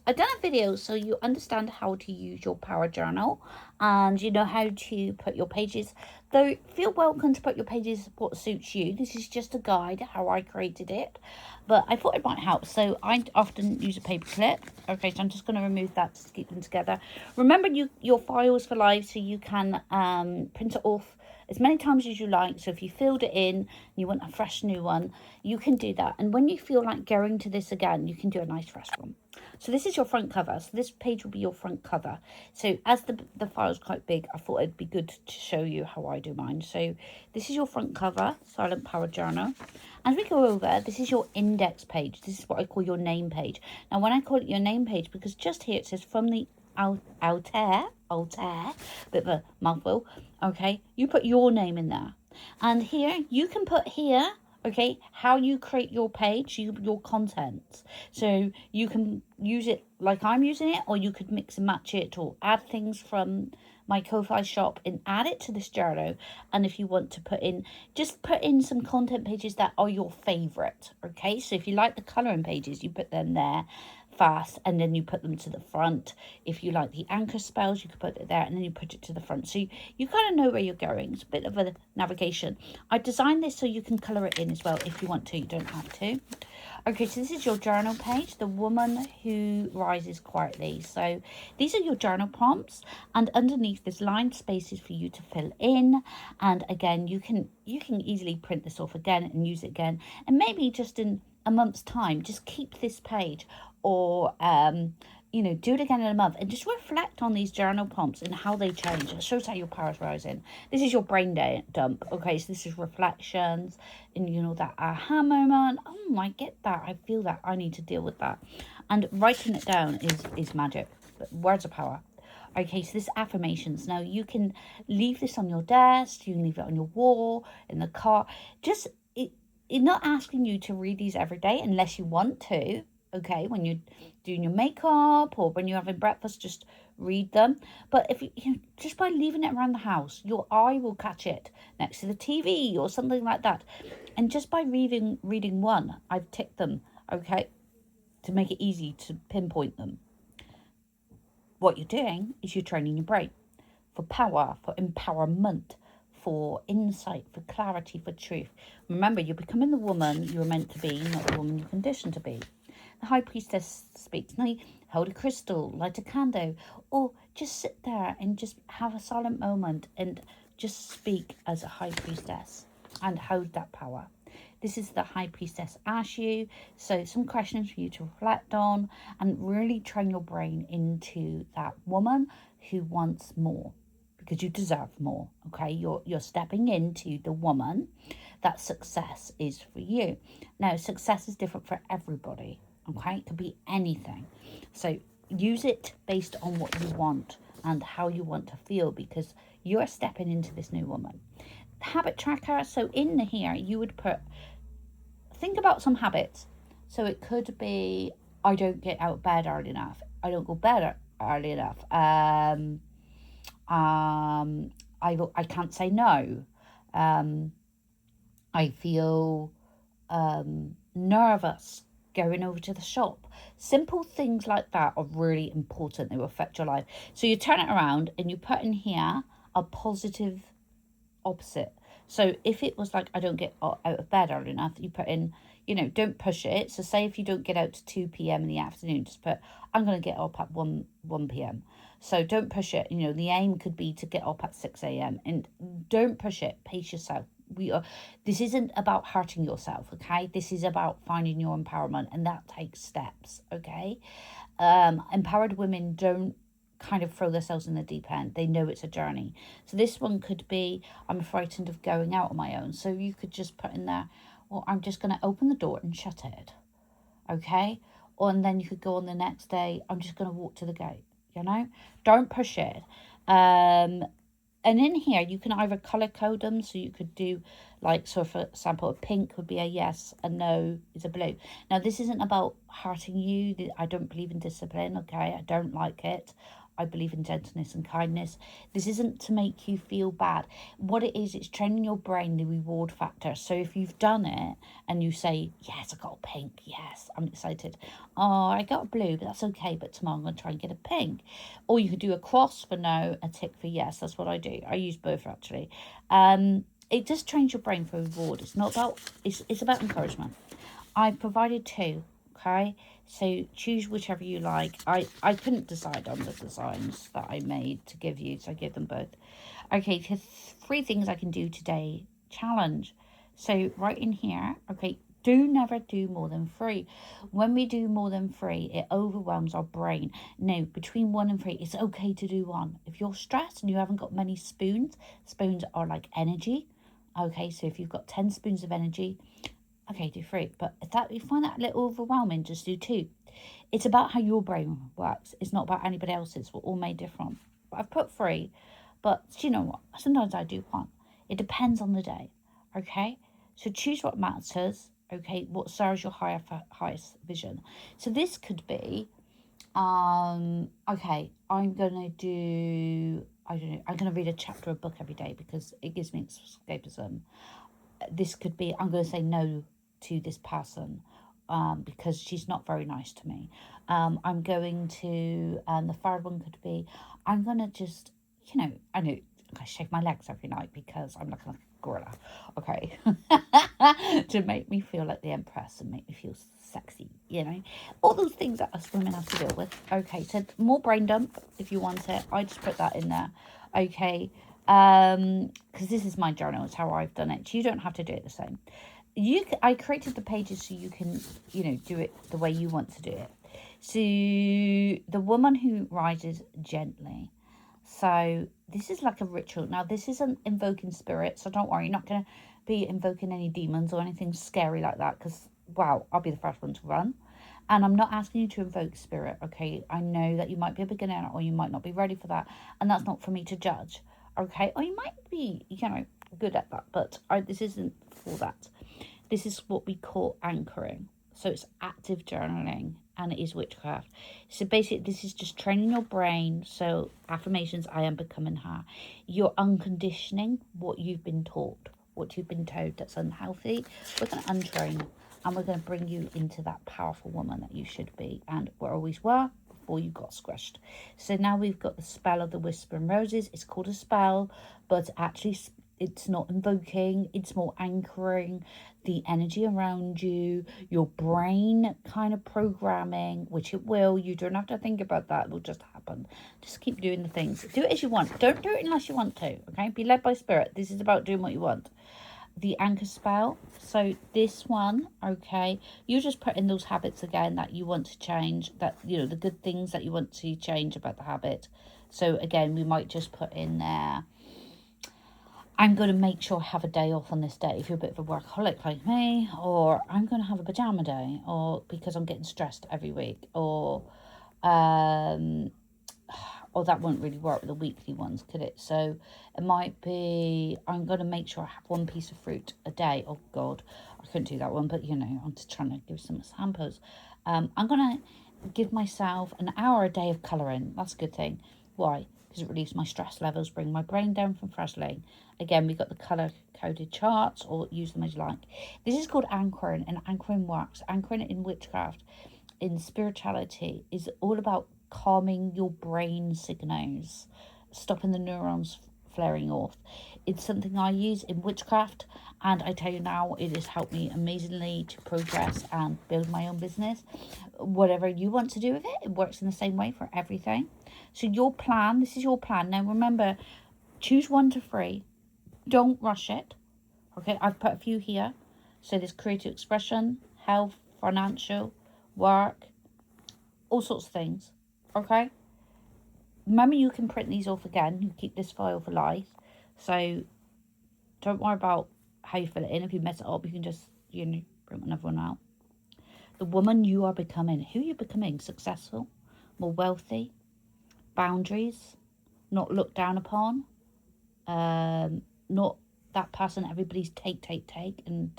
I've done a video so you understand how to use your power journal and you know how to put your pages, though feel welcome to put your pages what suits you. This is just a guide how I created it, but I thought it might help. So I often use a paper clip. Okay, so I'm just going to remove that to keep them together. Remember your files for life, so you can print it off as many times as you like. So if you filled it in and you want a fresh new one, you can do that. And when you feel like going to this again, you can do a nice fresh one. So this is your front cover. So this page will be your front cover. So as the file is quite big, I thought it'd be good to show you how I do mine. So this is your front cover, Silent Power Journal. As we go over, this is your index page. This is what I call your name page. Now when I call it your name page, because just here it says from the Altair, bit of a mouthful, okay, you put your name in there. And here, you can put here, okay, how you create your page, your content. So you can use it like I'm using it, or you could mix and match it, or add things from my Ko-Fi shop and add it to this journal. And if you want to put in, just put in some content pages that are your favorite, okay? So if you like the coloring pages, you put them there fast, and then you put them to the front. If you like the anchor spells, you could put it there, and then you put it to the front. So you kind of know where you're going. It's a bit of a navigation. I designed this so you can colour it in as well if you want to. You don't have to. Okay, so this is your journal page, the woman who rises quietly. So these are your journal prompts, and underneath there's lined spaces for you to fill in. And again, you can easily print this off again and use it again, and maybe just in a month's time, just keep this page, or do it again in a month and just reflect on these journal prompts and how they change. It shows how your power is rising. This is your brain dump. Okay, so this is reflections, and that aha moment. Oh, I get that. I feel that. I need to deal with that. And writing it down is magic. Words of power. Okay, so this affirmations. Now you can leave this on your desk. You can leave it on your wall, in the car. Just it's not asking you to read these every day unless you want to. Okay, when you're doing your makeup or when you're having breakfast, just read them. But if you just by leaving it around the house, your eye will catch it next to the TV or something like that. And just by reading one, I've ticked them, okay, to make it easy to pinpoint them. What you're doing is you're training your brain for power, for empowerment, for insight, for clarity, for truth. Remember, you're becoming the woman you're meant to be, not the woman you're conditioned to be. The high priestess speaks. Now, hold a crystal, light a candle, or just sit there and just have a silent moment and just speak as a high priestess and hold that power. This is the high priestess asks you. So some questions for you to reflect on and really train your brain into that woman who wants more, because you deserve more. Okay, you're stepping into the woman that success is for you. Now, success is different for everybody. Okay, it could be anything. So use it based on what you want and how you want to feel, because you're stepping into this new woman. Habit tracker. So in here you would think about some habits. So it could be, I don't get out of bed early enough. I don't go to bed early enough. I can't say no. I feel nervous going over to the shop. Simple things like that are really important. They will affect your life. So you turn it around and you put in here a positive opposite. So if it was like, I don't get out of bed early enough, you put in, don't push it. So say if you don't get out to 2 p.m. in the afternoon, just put, I'm going to get up at 1 p.m. So don't push it. The aim could be to get up at 6 a.m. and don't push it. Pace yourself. This isn't about hurting yourself, okay? This is about finding your empowerment, and that takes steps, okay? Empowered women don't kind of throw themselves in the deep end. They know it's a journey. So this one could be, I'm frightened of going out on my own. So you could just put in there, well, I'm just going to open the door and shut it, okay? And then you could go on the next day, I'm just going to walk to the gate, Don't push it. And in here, you can either color code them. So you could do Like, so for example, a pink would be a yes, a no is a blue. Now, this isn't about hurting you. I don't believe in discipline, okay? I don't like it. I believe in gentleness and kindness. This isn't to make you feel bad. What it is, it's training your brain, the reward factor. So if you've done it and you say, yes, I got a pink, yes, I'm excited. Oh, I got a blue, but that's okay. But tomorrow I'm going to try and get a pink. Or you could do a cross for no, a tick for yes. That's what I do. I use both, actually. It just trains your brain for reward. It's not about, it's about encouragement. I've provided 2, okay? So choose whichever you like. I couldn't decide on the designs that I made to give you, so I give them both. Okay, 3 things I can do today challenge. So right in here, okay, never do more than 3. When we do more than 3, it overwhelms our brain. No, between 1 and 3, it's okay to do 1. If you're stressed and you haven't got many spoons are like energy. Okay, so if you've got 10 spoons of energy, okay, do 3. But if you find that a little overwhelming, just do 2. It's about how your brain works. It's not about anybody else's. We're all made different. But I've put 3. But do you know what? Sometimes I do 1. It depends on the day. Okay? So choose what matters. Okay? What serves your highest vision. So this could be, okay, I'm going to do, I don't know, I'm going to read a chapter of a book every day because it gives me escapism. This could be, I'm going to say no to this person because she's not very nice to me. I'm going to, the third one could be, I'm going to just, I know, I shake my legs every night because I'm looking like a gorilla, okay, to make me feel like the empress and make me feel sexy, all those things that us women have to deal with. Okay, so more brain dump if you want it. I just put that in there. Okay, because this is my journal, it's how I've done it. You don't have to do it the same. I created the pages so you can do it the way you want to do it. So the woman who rises gently. So this is like a ritual. Now this isn't invoking spirits, so don't worry, you're not going to be invoking any demons or anything scary like that, because wow, I'll be the first one to run. And I'm not asking you to invoke spirit, okay? I know that you might be a beginner or you might not be ready for that, and that's not for me to judge, okay? Or you might be, good at that, but this isn't for that. This is what we call anchoring. So it's active journaling and it is witchcraft. So basically, this is just training your brain. So affirmations, I am becoming her. You're unconditioning what you've been taught, what you've been told that's unhealthy. We're going to untrain and we're going to bring you into that powerful woman that you should be and always were before you got squished. So now we've got the spell of the Whispering Roses. It's called a spell, but actually it's not invoking, it's more anchoring the energy around you, your brain kind of programming, which it will. You don't have to think about that, it will just happen. Just keep doing the things. Do it as you want. Don't do it unless you want to, okay? Be led by spirit. This is about doing what you want. The anchor spell. So this one, okay, you just put in those habits again that you want to change, that the good things that you want to change about the habit. So again, we might just put in there, I'm going to make sure I have a day off on this day if you're a bit of a workaholic like me, or I'm going to have a pajama day, or because I'm getting stressed every week, or that won't really work with the weekly ones, could it? So it might be, I'm going to make sure I have 1 piece of fruit a day. Oh God, I couldn't do that one, but I'm just trying to give some examples. I'm going to give myself an hour a day of colouring. That's a good thing. Why? Because it relieves my stress levels, bring my brain down from frazzling. Again, we've got the colour-coded charts, or use them as you like. This is called anchoring, and anchoring works. Anchoring in witchcraft, in spirituality, is all about calming your brain signals, stopping the neurons flaring off. It's something I use in witchcraft, and I tell you now, it has helped me amazingly to progress and build my own business. Whatever you want to do with it, it works in the same way for everything. So your plan, this is your plan. Now remember, choose 1 to 3. Don't rush it. Okay, I've put a few here. So there's creative expression, health, financial, work, all sorts of things. Okay, remember, you can print these off again. You keep this file for life. So don't worry about how you fill it in. If you mess it up, you can just, print another one out. The woman you are becoming. Who are you becoming? Successful, more wealthy, boundaries, not looked down upon, not that person everybody's take, and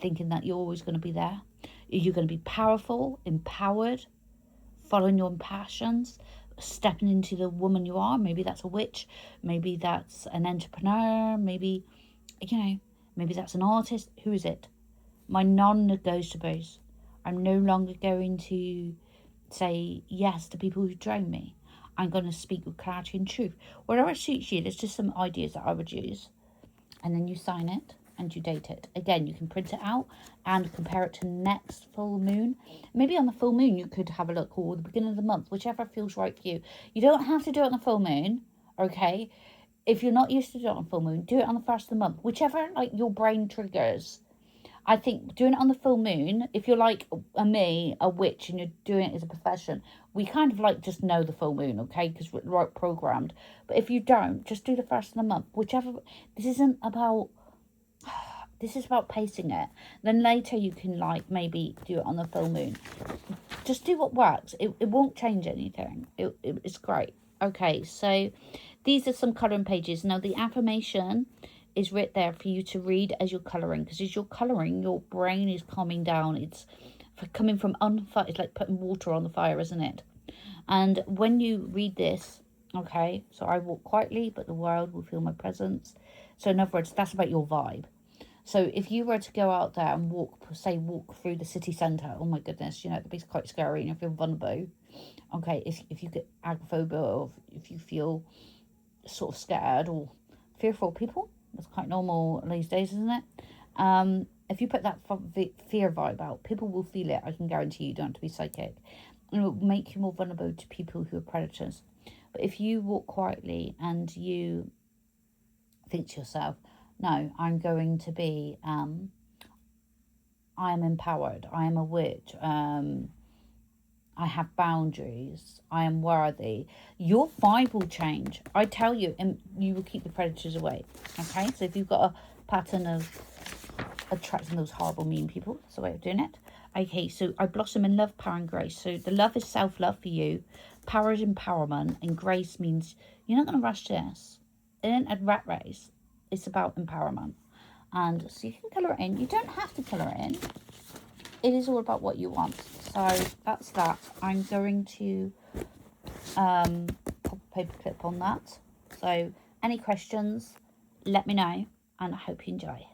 thinking that you're always going to be there. You're going to be powerful, empowered, following your passions, stepping into the woman you are. Maybe that's a witch, maybe that's an entrepreneur, maybe, you know, maybe that's an artist. Who is it? My non-negotiables. I'm no longer going to say yes to people who drain me. I'm going to speak with clarity and truth. Whatever suits you, there's just some ideas that I would use. And then you sign it and you date it. Again, you can print it out and compare it to next full moon. Maybe on the full moon you could have a look, or the beginning of the month, whichever feels right for you. You don't have to do it on the full moon, okay? If you're not used to doing it on full moon, do it on the first of the month. Whichever like your brain triggers. I think doing it on the full moon, if you're like a witch, and you're doing it as a profession, we kind of like just know the full moon, okay? Because we're right programmed. But if you don't, just do the first of the month. Whichever. This isn't about. This is about pacing it. Then later you can like maybe do it on the full moon. Just do what works. It won't change anything. It's great. Okay, so these are some colouring pages. Now the affirmation is written there for you to read as you're colouring, because as you're colouring, your brain is calming down. It's coming from unfire. It's like putting water on the fire, isn't it? And when you read this, okay, so I walk quietly, but the world will feel my presence. So in other words, that's about your vibe. So if you were to go out there and walk through the city centre, oh my goodness, you know, it'd be quite scary and you feel vulnerable. Okay, if you get agoraphobia, or if you feel sort of scared or fearful, people, that's quite normal these days, isn't it? If you put that fear vibe out, people will feel it. I can guarantee you don't have to be psychic. And it will make you more vulnerable to people who are predators. But if you walk quietly and you think to yourself, no, I'm going to be, I am empowered, I am a witch, I have boundaries, I am worthy, your vibe will change. I tell you, and you will keep the predators away. Okay, so if you've got a pattern of attracting those horrible, mean people, that's the way of doing it. Okay, so I blossom in love, power, and grace. So the love is self-love for you, power is empowerment, and grace means you're not going to rush this. It ain't a rat race. It's about empowerment. And so you can colour it in. You don't have to colour it in. It is all about what you want. So that's that. I'm going to pop a paper clip on that. So any questions, let me know, and I hope you enjoy.